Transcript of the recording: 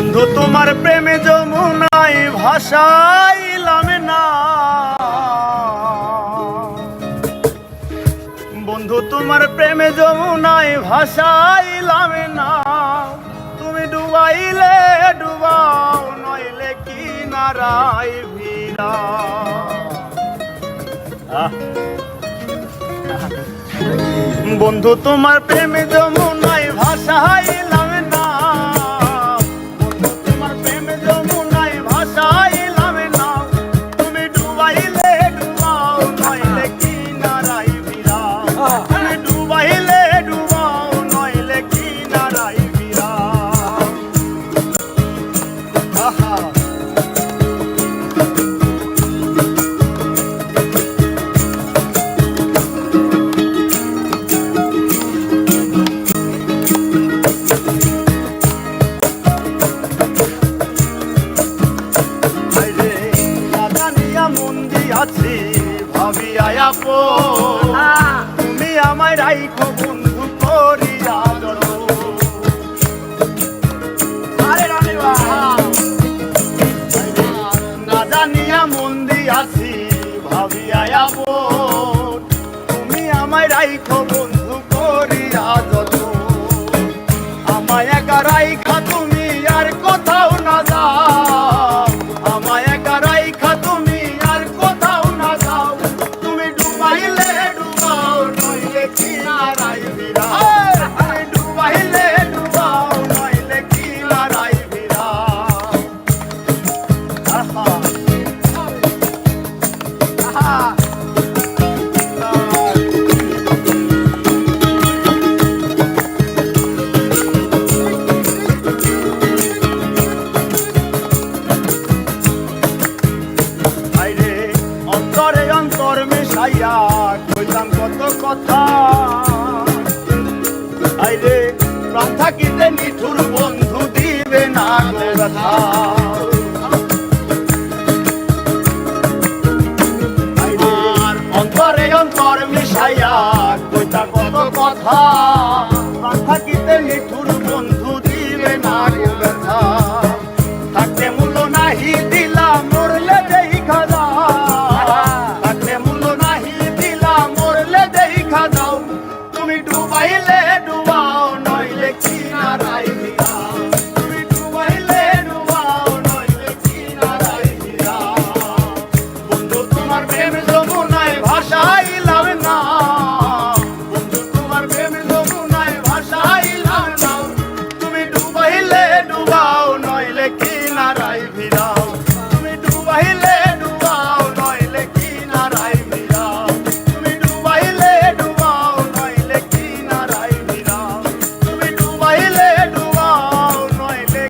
বন্ধু তোমার প্রেমে যমুনায় ভাসাইলাম না, বন্ধু তোমার প্রেমে যমুনায় ভাসাইলাম না। তুমি ডুবাইলে ডুবাও, নইলে কিনারায় ভিড়া। বন্ধু তোমার প্রেমে যমুনায় ভাসাইলাম না, বন্ধু তোমার প্রেমে যমুনায় ভাসাইলাম না। তুমি ডুবাইলে ডুবাও, নইলে কিনারায় ভিড়াও। তুমি ডুবাইলে ডুবাও, নইলে কিনারায় ভিড়াও। আহা আছি ভাবিয়া তুমি আমায় রাইখো বন্ধু করিয়া না জানিয়া মন্দি আছি ভাবিয়া তুমি আমায় রাইখো বন্ধু করিয়া যত। আমায় একা রাইখা তুমি আর কোথাও না যাও, আমায় একা রাইখা তুমি আর কোথাও না যাও। তুমি ডুবাইলে ডুবাও, নইলে কিনারায় ভিড়াও। তুমি ডুবাইলে ডুবাও, নইলে কিনারায় ভিড়াও। আহা আহা অন্তরে অন্তর মেশাইয়া কইতাম কত কথা, আইরে প্রাণ থাকিতে নিঠুর বন্ধু দিবে না গো ব্যথা।